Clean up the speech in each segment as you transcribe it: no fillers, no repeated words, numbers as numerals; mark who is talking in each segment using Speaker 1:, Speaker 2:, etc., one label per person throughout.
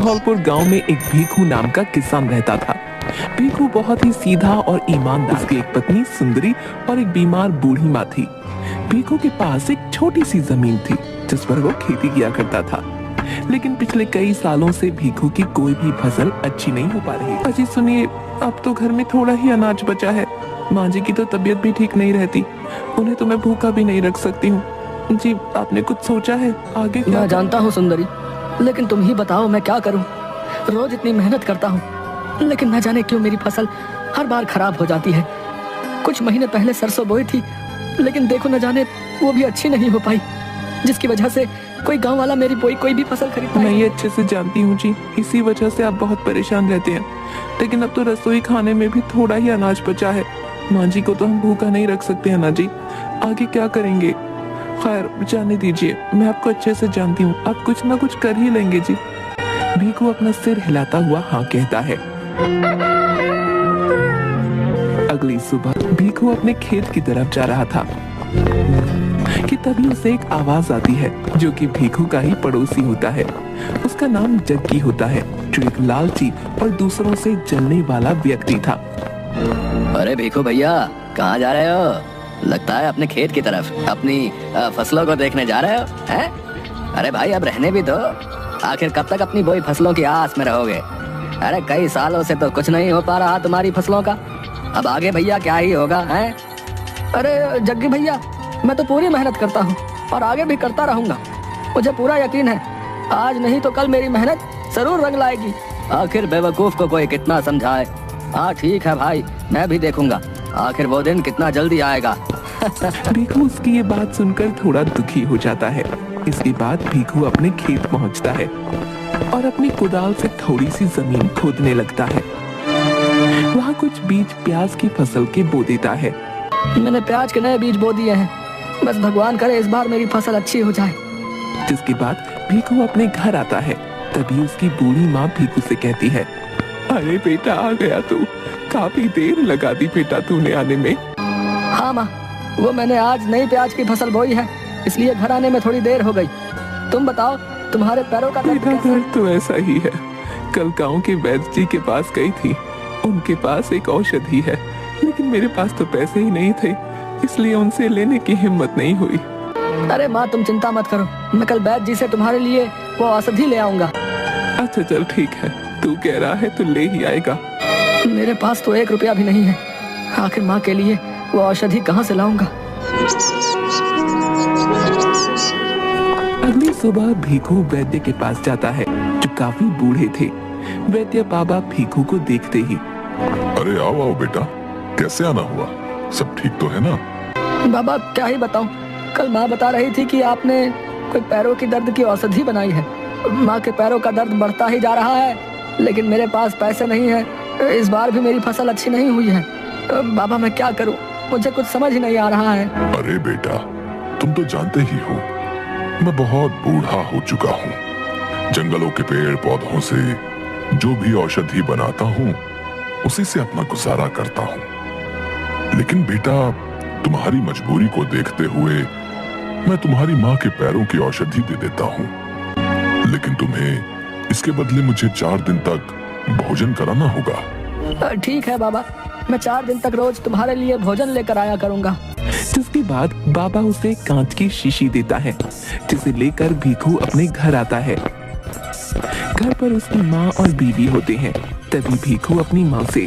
Speaker 1: धौलपुर गांव में एक भीखू नाम का किसान रहता था। भीखू बहुत ही सीधा और ईमानदार। उसकी एक पत्नी सुंदरी और एक बीमार बूढ़ी माँ थी। भीखू के पास एक छोटी सी जमीन थी जिस पर वो खेती किया करता था, लेकिन पिछले कई सालों से भीखू की कोई भी फसल अच्छी नहीं हो पा रही। अजी सुनिए, अब तो घर में थोड़ा ही अनाज बचा है। माँ जी की तो तबीयत भी ठीक नहीं रहती, उन्हें तो मैं भूखा भी नहीं रख सकती हूँ। जी आपने कुछ सोचा है आगे क्या?
Speaker 2: मैं जानता हूँ सुंदरी, लेकिन तुम ही बताओ मैं क्या करूँ। रोज इतनी मेहनत करता हूँ, लेकिन न जाने क्यों मेरी फसल हर बार खराब हो जाती है। कुछ महीने पहले सरसों बोई थी, लेकिन देखो न जाने वो भी अच्छी नहीं हो पाई, जिसकी वजह से कोई गांव वाला मेरी बोई कोई भी फसल खरीदता है।
Speaker 1: मैं ये अच्छे से जानती हूँ जी, इसी वजह से आप बहुत परेशान रहते हैं। लेकिन अब तो रसोई खाने में भी थोड़ा ही अनाज बचा है। माँ जी को तो हम भूखा नहीं रख सकते हैं ना जी, आगे क्या करेंगे? खैर जाने दीजिए, मैं आपको अच्छे से जानती हूँ, आप कुछ ना कुछ कर ही लेंगे जी। भीखू अपना सिर हिलाता हुआ हाँ कहता है। अगली सुबह भीखू अपने खेत की तरफ जा रहा था कि तभी उसे एक आवाज आती है जो कि भीखू का ही पड़ोसी होता है। उसका नाम जग्गी होता है, जो एक लालची और दूसरों से जलने वाला व्यक्ति था।
Speaker 2: अरे भीखू भैया, कहाँ जा रहे हो? लगता है अपने खेत की तरफ अपनी फसलों को देखने जा रहे हो हैं? अरे भाई अब रहने भी दो, आखिर कब तक अपनी बोई फसलों की आस में रहोगे? अरे कई सालों से तो कुछ नहीं हो पा रहा तुम्हारी फसलों का, अब आगे भैया क्या ही होगा हैं? अरे जग्गी भैया, मैं तो पूरी मेहनत करता हूँ और आगे भी करता रहूंगा। मुझे पूरा यकीन है आज नहीं तो कल मेरी मेहनत जरूर रंग लाएगी। आखिर बेवकूफ को कोई कितना समझाए। हाँ ठीक है भाई, मैं भी देखूंगा आखिर वो दिन कितना जल्दी आएगा।
Speaker 1: भीखू उसकी ये बात सुनकर थोड़ा दुखी हो जाता है। इसके बाद भीखू अपने खेत पहुंचता है और अपनी कुदाल से थोड़ी सी जमीन खोदने लगता है। वहाँ कुछ बीज प्याज की फसल के बो देता है।
Speaker 2: मैंने प्याज के नए बीज बो दिए हैं, बस भगवान करे इस बार मेरी फसल अच्छी हो जाए।
Speaker 1: जिसके बाद भीखू अपने घर आता है। तभी उसकी बूढ़ी माँ भीखू से कहती है, अरे बेटा आ गया तू, काफी देर लगा दी बेटा तूने आने में।
Speaker 2: हाँ माँ, वो मैंने आज नई प्याज की फसल बोई है, इसलिए घर आने में थोड़ी देर हो गई। तुम बताओ तुम्हारे पैरों का दर्द कैसा है?
Speaker 1: तो ऐसा ही है, कल गाँव के वैद्य जी के पास गई थी, उनके पास एक औषधि है, लेकिन मेरे पास तो पैसे ही नहीं थे, इसलिए उनसे लेने की हिम्मत नहीं हुई।
Speaker 2: अरे माँ तुम चिंता मत करो, मैं कल वैद्य जी से तुम्हारे लिए वो औषधि ले आऊंगा।
Speaker 1: अच्छा चल ठीक है, तू कह रहा है तो ले ही आएगा।
Speaker 2: मेरे पास तो 1 रुपया भी नहीं है, आखिर माँ के लिए वो औषधि कहाँ से लाऊंगा?
Speaker 1: अगली सुबह भीखू वैद्य के पास जाता है, जो काफी बूढ़े थे। वैद्य बाबा भीखू को देखते ही,
Speaker 3: अरे आओ आओ बेटा, कैसे आना हुआ? सब ठीक तो है ना?
Speaker 2: बाबा क्या ही बताऊं, कल माँ बता रही थी कि आपने कोई पैरों की दर्द की औषधि बनाई है। माँ के पैरों का दर्द बढ़ता ही जा रहा है, लेकिन मेरे पास पैसे नहीं है। इस बार भी मेरी फसल अच्छी नहीं हुई है। बाबा मैं क्या करूं, मुझे कुछ समझ ही नहीं आ रहा है।
Speaker 3: अरे बेटा, तुम तो जानते ही हो मैं बहुत बूढ़ा हो चुका हूँ। जंगलों के पेड़ पौधों से जो भी औषधि बनाता हूँ उसी से अपना गुजारा करता हूँ। लेकिन बेटा, तुम्हारी मजबूरी को देखते हुए मैं तुम्हारी माँ के पैरों की औषधि दे देता हूँ, लेकिन तुम्हें इसके बदले मुझे 4 दिन तक भोजन कराना होगा।
Speaker 2: ठीक है बाबा, मैं 4 दिन तक रोज तुम्हारे लिए भोजन लेकर आया करूँगा।
Speaker 1: जिसके बाद बाबा उसे कांच की शीशी देता है, जिसे लेकर भीखू अपने घर आता है। घर पर उसकी माँ और बीवी होते हैं। तभी भीखू अपनी माँ से,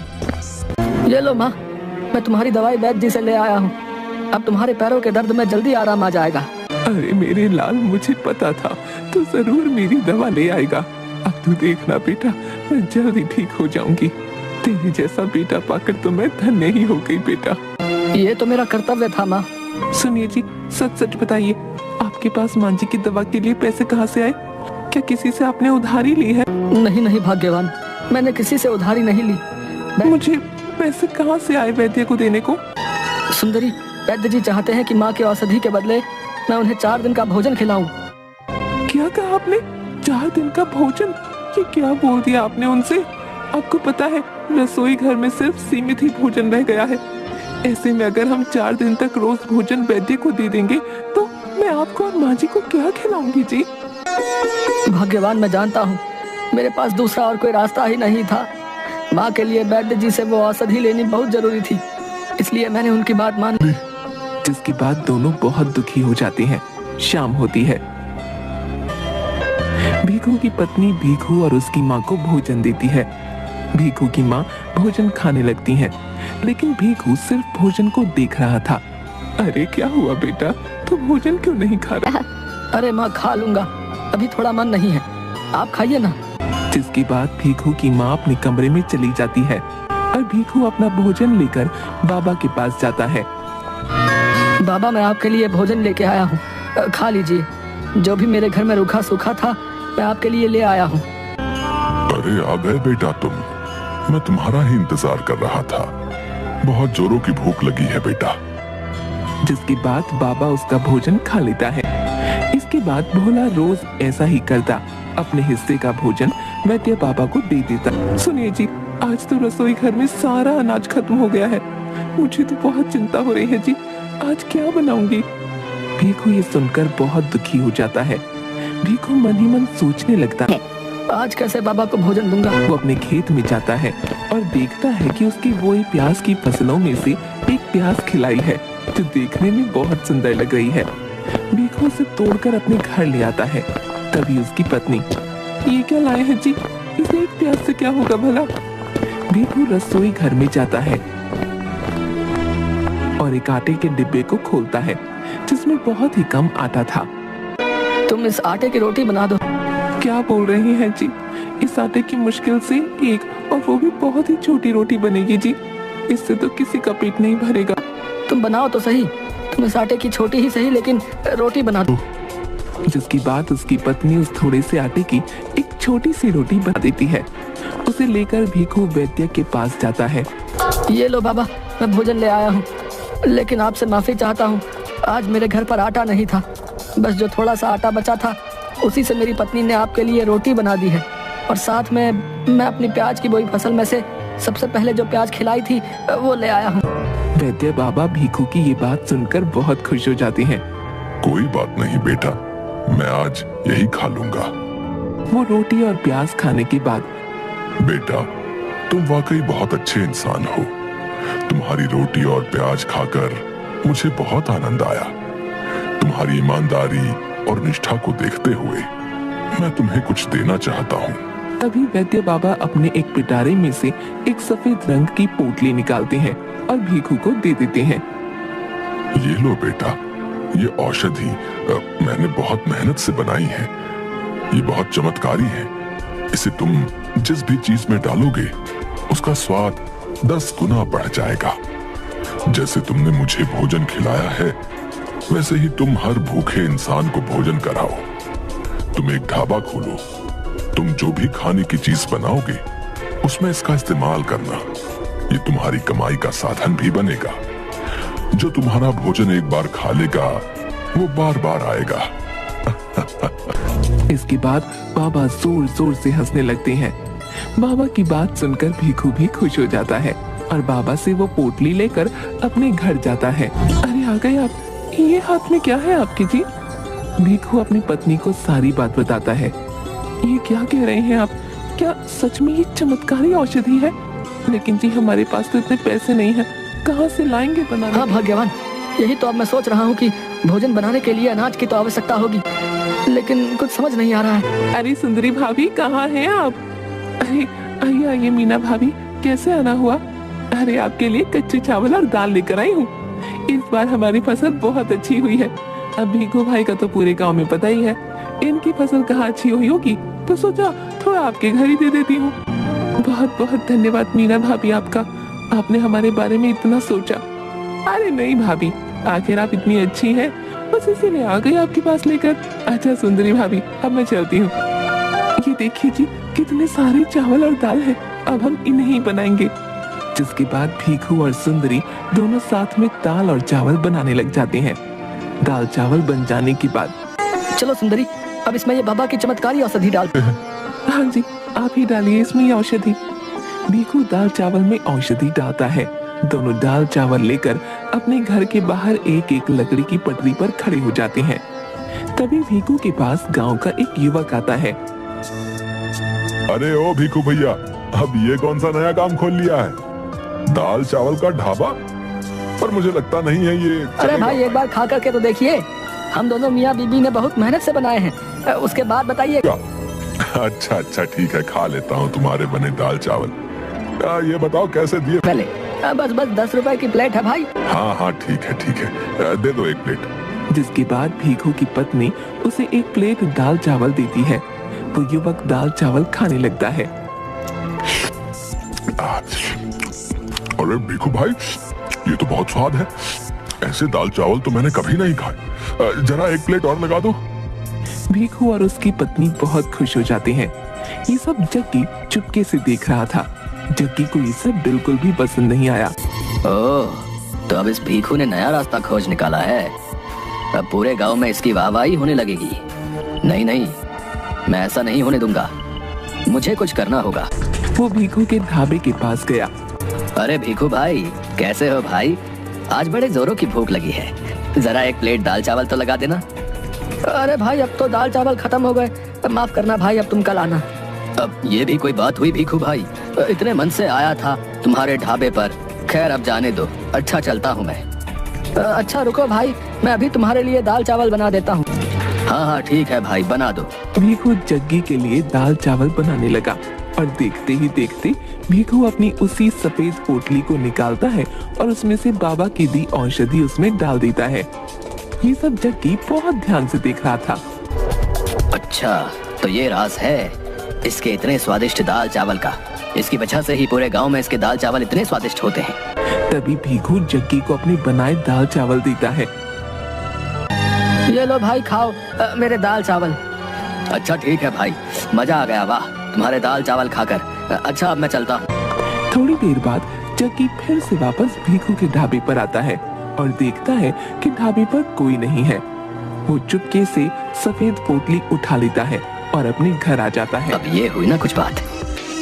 Speaker 2: ये लो माँ, मैं तुम्हारी दवाई वैद्य जी से ले आया हूँ, अब तुम्हारे पैरों के दर्द में जल्दी आराम आ जाएगा।
Speaker 1: अरे मेरे लाल, मुझे पता था तू जरूर मेरी दवा ले आएगा। अब तू देखना बेटा, मैं जल्दी ठीक हो जाऊंगी। तेरे जैसा बेटा पाकर तो मैं धन्य ही हो गई बेटा।
Speaker 2: ये तो मेरा कर्तव्य था माँ।
Speaker 1: सुनिए जी, सच सच बताइए, आपके पास माँ जी की दवा के लिए पैसे कहाँ से आए? क्या किसी से आपने उधारी ली है?
Speaker 2: नहीं नहीं भाग्यवान, मैंने किसी से उधारी नहीं ली।
Speaker 1: मुझे पैसे कहाँ से आए वैद्य को देने को?
Speaker 2: सुंदरी, वैद्य जी चाहते हैं कि माँ के औषधि के बदले मैं उन्हें 4 दिन का भोजन खिलाऊं।
Speaker 1: क्या कहा आपने? 4 दिन का भोजन? ये क्या बोल दिया आपने उनसे? आपको पता है रसोई घर में सिर्फ सीमित ही भोजन रह गया है। ऐसे में अगर हम 4 दिन तक रोज भोजन वैद्य को दे देंगे तो मैं आपको और माँ जी को क्या खिलाऊंगी जी?
Speaker 2: भाग्यवान, मैं जानता हूँ मेरे पास दूसरा और कोई रास्ता ही नहीं था। माँ के लिए वैद्य जी से वो औषधि लेनी बहुत जरूरी थी, इसलिए मैंने उनकी बात मान ली।
Speaker 1: जिसके बाद दोनों बहुत दुखी हो जाते हैं। शाम होती है। भीखू की पत्नी भीखू और उसकी माँ को भोजन देती है। भीखू की माँ भोजन खाने लगती हैं, लेकिन भीखू सिर्फ भोजन को देख रहा था। अरे क्या हुआ बेटा, तू भोजन क्यों नहीं खा रहा?
Speaker 2: अरे माँ खा लूंगा, अभी थोड़ा मन नहीं है, आप खाइए ना।
Speaker 1: जिसके बाद भीखू की माँ अपने कमरे में चली जाती है और भीखू अपना भोजन लेकर बाबा के पास जाता है।
Speaker 2: बाबा मैं आपके लिए भोजन लेके आया हूँ, खा लीजिए। जो भी मेरे घर में रूखा सूखा था मैं आपके लिए ले आया हूँ।
Speaker 3: अरे आ गए बेटा तुम, मैं तुम्हारा ही इंतजार कर रहा था। बहुत जोरों की भूख लगी है बेटा।
Speaker 1: जिसके बाद बाबा उसका भोजन खा लेता है। इसके बाद भोला रोज ऐसा ही करता, अपने हिस्से का भोजन वैद्य बाबा को दे देता। सुनिए जी, आज तो रसोई घर में सारा अनाज खत्म हो गया है। मुझे तो बहुत चिंता हो रही है जी, आज क्या बनाऊंगी? भीखू ये सुनकर बहुत दुखी हो जाता है। भीखू मन ही मन सोचने लगता है,
Speaker 2: आज कैसे बाबा को भोजन दूंगा।
Speaker 1: वो अपने खेत में जाता है और देखता है कि उसकी बोई प्याज की फसलों में से एक प्याज खिलाई है, जो देखने में बहुत सुंदर लग रही है। भीखू उसे तोड़कर अपने घर ले आता है। तभी उसकी पत्नी, ये क्या लाए हैं जी, इस एक प्याज से क्या होगा भला? भीखू रसोई घर में जाता है और एक आटे के डिब्बे को खोलता है, जिसमें बहुत ही कम आटा था।
Speaker 2: तुम इस आटे की रोटी बना दो।
Speaker 1: क्या बोल रहे हैं जी, इस आटे की मुश्किल से एक, और वो भी बहुत ही छोटी रोटी बनेगी जी, इससे तो किसी का पेट नहीं भरेगा।
Speaker 2: तुम बनाओ तो सही, तुम इस आटे की छोटी ही सही लेकिन रोटी बना दो।
Speaker 1: जिसकी बात उसकी पत्नी उस थोड़े से आटे की एक छोटी सी रोटी बना देती है। उसे लेकर भीखू वैद्य के पास जाता है।
Speaker 2: ये लो बाबा, मैं भोजन ले आया हूँ, लेकिन आपसे माफी चाहता हूँ, आज मेरे घर पर आटा नहीं था। बस जो थोड़ा सा आटा बचा था उसी से मेरी पत्नी ने आपके लिए रोटी बना दी है, और साथ में मैं अपनी प्याज की बोई फसल में से सबसे पहले जो प्याज खिलाई थी वो ले आया हूँ।
Speaker 1: वैद्य बाबा भीखू की ये बात सुनकर बहुत खुश हो जाते हैं।
Speaker 3: कोई बात नहीं बेटा, मैं आज यही खा लूंगा।
Speaker 1: वो रोटी और प्याज खाने के बाद,
Speaker 3: बेटा तुम वाकई बहुत अच्छे इंसान हो। तुम्हारी रोटी और प्याज खाकर मुझे बहुत आनंद आया। तुम्हारी ईमानदारी और निष्ठा को देखते हुए मैं तुम्हें कुछ देना चाहता हूँ।
Speaker 1: तभी वैद्य बाबा अपने एक पिटारे में से एक सफेद रंग की पोटली निकालते हैं और भीखू को दे देते हैं।
Speaker 3: ये लो बेटा, ये औषधि मैंने बहुत मेहनत से बनाई है। ये बहुत चमत्कारी है। इसे तुम जिस भी चीज में डालोगे उसका स्वाद 10 गुना बढ़ जाएगा। जैसे तुमने मुझे भोजन खिलाया है, वैसे ही तुम हर भूखे इंसान को भोजन कराओ। तुम एक ढाबा खोलो, तुम जो भी खाने की चीज बनाओगे उसमें इसका इस्तेमाल करना। ये तुम्हारी कमाई का साधन भी बनेगा। जो तुम्हारा भोजन एक बार खा लेगा वो बार बार आएगा।
Speaker 1: इसके बाद बाबा जोर जोर से हंसने लगते हैं। बाबा की बात सुनकर भीखू भी खुश हो जाता है और बाबा से वो पोटली लेकर अपने घर जाता है। अरे आ गए आप, ये हाथ में क्या है आपके जी? भीखू अपनी पत्नी को सारी बात बताता है। ये क्या कह रहे हैं आप? क्या सच में ये चमत्कारी औषधि है? लेकिन जी हमारे पास तो इतने पैसे नहीं है, कहाँ से लाएंगे बनाने?
Speaker 2: हाँ भाग्यवान, यही तो अब मैं सोच रहा हूँ कि भोजन बनाने के लिए अनाज की तो आवश्यकता होगी, लेकिन कुछ समझ नहीं आ रहा है।
Speaker 1: अरे सुंदरी भाभी, कहाँ हैं आप? अरे आइए आइए मीना भाभी, कैसे आना हुआ? अरे आपके लिए कच्चे चावल और दाल लेकर आई हूँ। इस बार हमारी फसल बहुत अच्छी हुई है। अब भीखू भाई का तो पूरे गांव में पता ही है, इनकी फसल कहाँ अच्छी हुई होगी, तो सोचा थोड़ा आपके घर ही दे देती हूँ। बहुत बहुत धन्यवाद मीना भाभी आपका, आपने हमारे बारे में इतना सोचा। अरे नहीं भाभी, आखिर आप इतनी अच्छी हैं, बस इसीलिए आ गई आपके पास लेकर। अच्छा सुंदरी भाभी, अब मैं चलती हूँ। ये देखिए जी, कितने सारे चावल और दाल है, अब हम इन्हें ही बनाएंगे। जिसके बाद भीखू और सुंदरी दोनों साथ में दाल और चावल बनाने लग जाते हैं। दाल चावल बन जाने के बाद,
Speaker 2: चलो सुंदरी, अब इसमें ये बाबा की चमत्कारी औषधि डालते हैं।
Speaker 1: हाँ जी, आप ही डालिए इसमें ये औषधि। भीखू दाल चावल में औषधि डालता है। दोनों दाल चावल लेकर अपने घर के बाहर एक एक लकड़ी की पटरी पर खड़े हो जाते हैं। तभी भीखू के पास गांव का एक युवक आता है
Speaker 3: अरे ओ भीखू भैया, अब ये कौन सा नया काम खोल लिया है? दाल चावल का ढाबा? पर मुझे लगता नहीं है ये
Speaker 2: अरे
Speaker 3: चलेगा।
Speaker 2: भाई एक बार खा करके तो देखिए, हम दोनों मियाँ बीबी ने बहुत मेहनत से बनाए हैं, उसके बाद बताइए।
Speaker 3: क्या? अच्छा अच्छा ठीक है, खा लेता हूँ तुम्हारे बने दाल चावल। ये बताओ कैसे दिए?
Speaker 2: पहले बस 10 रुपए की प्लेट है भाई।
Speaker 3: हाँ हाँ ठीक है, दे दो 1 प्लेट।
Speaker 1: जिसके बाद भीखू की पत्नी उसे 1 प्लेट दाल चावल देती है। वो युवक दाल चावल खाने लगता है।
Speaker 3: अरे भीखू भाई, ये तो बहुत स्वाद है। ऐसे दाल चावल तो मैंने कभी नहीं खाए। जरा 1 प्लेट और लगा दो।
Speaker 1: भीखू और उसकी पत्नी बहुत खुश हो जाते हैं। ये सब जग्गी चुपके से देख रहा था। जग्गी को ये सब बिल्कुल भी पसंद नहीं आया।
Speaker 2: ओह, तो अब इस भीखू ने नया रास्ता खोज निकाला है। अब पूरे गांव में इसकी वाहवाही होने लगेगी। नहीं नहीं, मैं ऐसा नहीं होने दूंगा। मुझे कुछ करना होगा।
Speaker 1: वो भीखू के ढाबे के पास गया।
Speaker 2: अरे भीखू भाई, कैसे हो भाई? आज बड़े जोरों की भूख लगी है, जरा 1 प्लेट दाल चावल तो लगा देना। अरे भाई, अब तो दाल चावल खत्म हो गए, माफ करना भाई, अब तुम कल आना। अब ये भी कोई बात हुई भीखू भाई? इतने मन से आया था तुम्हारे ढाबे पर। खैर अब जाने दो, अच्छा चलता हूँ मैं। अच्छा रुको भाई, मैं अभी तुम्हारे लिए दाल चावल बना देता हूँ। हाँ हाँ ठीक है भाई, बना दो।
Speaker 1: भीखू जग्गी के लिए दाल चावल बनाने लगा और देखते ही देखते भीखू अपनी उसी सफेद पोटली को निकालता है और उसमें से बाबा की दी औषधि उसमें डाल देता है। ये सब जग्गी बहुत ध्यान से देख रहा था।
Speaker 2: अच्छा, तो ये राज है इसके इतने स्वादिष्ट दाल चावल का। इसकी वजह से ही पूरे गांव में इसके दाल चावल इतने स्वादिष्ट होते हैं।
Speaker 1: तभी भीखू जग्गी को अपने बनाए दाल चावल देता है।
Speaker 2: ये लो भाई, खाओ मेरे दाल चावल। अच्छा ठीक है भाई, मजा आ गया, वाह तुम्हारे दाल चावल खाकर। अच्छा अब मैं चलता हूँ।
Speaker 1: थोड़ी देर बाद जग्गी फिर से वापस भीखू के ढाबे पर आता है और देखता है कि ढाबे पर कोई नहीं है। वो चुपके से सफेद पोटली उठा लेता है और अपने घर आ जाता है।
Speaker 2: अब ये हुई ना कुछ बात।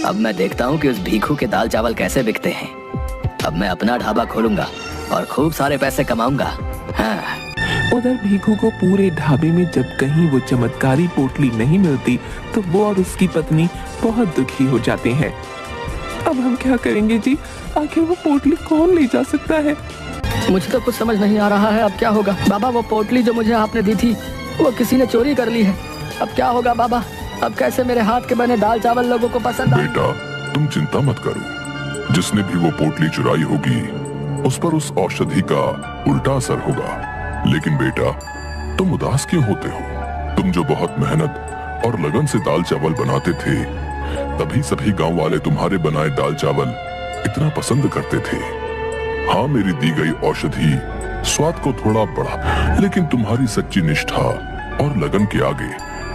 Speaker 2: अब मैं देखता हूँ कि उस भीखू के दाल चावल कैसे बिकते हैं। अब मैं अपना ढाबा खोलूंगा और खूब सारे पैसे कमाऊंगा। हाँ।
Speaker 1: उधर भीखू को पूरे ढाबे में जब कहीं वो चमत्कारी पोटली नहीं मिलती तो वो और उसकी पत्नी बहुत दुखी हो जाते हैं। अब हम क्या करेंगे जी? आखिर वो पोटली कौन ले जा सकता है?
Speaker 2: मुझे तो कुछ समझ नहीं आ रहा है, अब क्या होगा? बाबा, वो पोटली जो मुझे आपने दी थी वो किसी ने चोरी कर ली है। अब क्या होगा बाबा? अब कैसे मेरे हाथ के बने दाल चावल लोगों को पसंद आए?
Speaker 3: बेटा तुम चिंता मत करो। जिसने भी वो पोटली चुराई होगी उस पर उस औषधि का उल्टा असर होगा। लेकिन बेटा तुम उदास क्यों होते हो? तुम जो बहुत मेहनत और लगन से दाल चावल बनाते थे, तभी सभी गांव वाले तुम्हारे बनाए दाल चावल इतना पसंद करते थे। हाँ, मेरी दी गई औषधि स्वाद को थोड़ा बढ़ा, लेकिन तुम्हारी सच्ची निष्ठा और लगन के आगे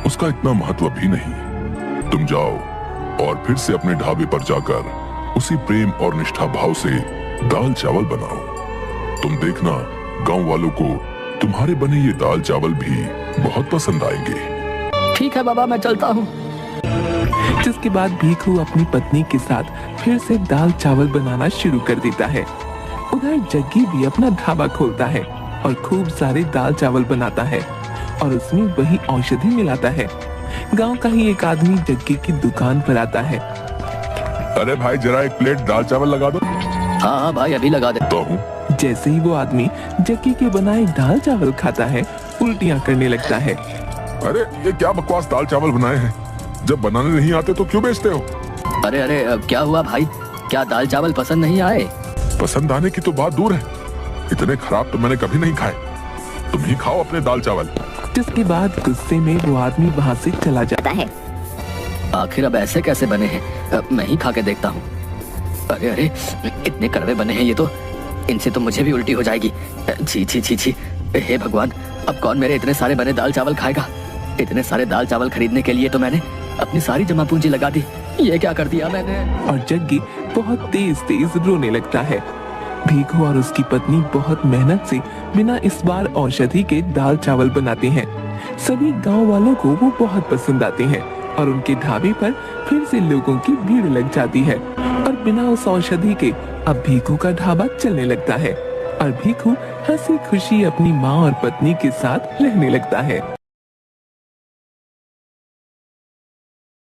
Speaker 3: उसका इतना महत्व भी नहीं। तुम जाओ और फिर से अपने ढाबे पर जाकर उसी प्रेम और निष्ठा भाव से दाल चावल बनाओ। तुम देखना, गांव वालों को तुम्हारे बने ये दाल चावल भी बहुत पसंद आएंगे।
Speaker 2: ठीक है बाबा, मैं चलता हूँ।
Speaker 1: जिसके बाद भीखू अपनी पत्नी के साथ फिर से दाल चावल बनाना शुरू कर देता है। उधर जग्गी भी अपना ढाबा खोलता है और खूब सारे दाल चावल बनाता है और उसमें वही औषधि मिलाता है। गांव का ही एक आदमी जग्गी की दुकान पर आता है।
Speaker 3: अरे भाई, जरा 1 प्लेट दाल चावल लगा दो।
Speaker 2: हाँ हाँ भाई, अभी लगा देता
Speaker 3: हूँ।
Speaker 1: जैसे ही वो आदमी जग्गी के बनाए दाल चावल खाता है, उल्टियां करने लगता है।
Speaker 3: अरे ये क्या बकवास दाल चावल बनाए हैं? जब बनाने नहीं आते तो क्यों बेचते हो?
Speaker 2: अरे अरे, क्या हुआ भाई? क्या दाल चावल पसंद नहीं आए?
Speaker 3: पसंद आने की तो बात दूर है, इतने खराब तो मैंने कभी नहीं खाए। तुम ही खाओ अपने दाल चावल।
Speaker 1: जिसके बाद गुस्से में वो आदमी वहाँ से चला जाता है।
Speaker 2: आखिर अब ऐसे कैसे बने हैं? अब मैं ही खा के देखता हूँ। अरे अरे, इतने कड़वे बने हैं ये तो, इनसे तो मुझे भी उल्टी हो जाएगी। छी छी छी छी, हे भगवान, अब कौन मेरे इतने सारे बने दाल चावल खाएगा? इतने सारे दाल चावल खरीदने के लिए तो मैंने अपनी सारी जमा पूंजी लगा दी। ये क्या कर दिया मैंने?
Speaker 1: और जग्गी बहुत तेज तेज रोने लगता है। भीखू और उसकी पत्नी बहुत मेहनत से बिना इस बार औषधि के दाल चावल बनाते हैं। सभी गांव वालों को वो बहुत पसंद आते हैं और उनके ढाबे पर फिर से लोगों की भीड़ लग जाती है और बिना उस औषधि के अब भीखू का ढाबा चलने लगता है और भीखू हंसी खुशी अपनी माँ और पत्नी के साथ रहने लगता है।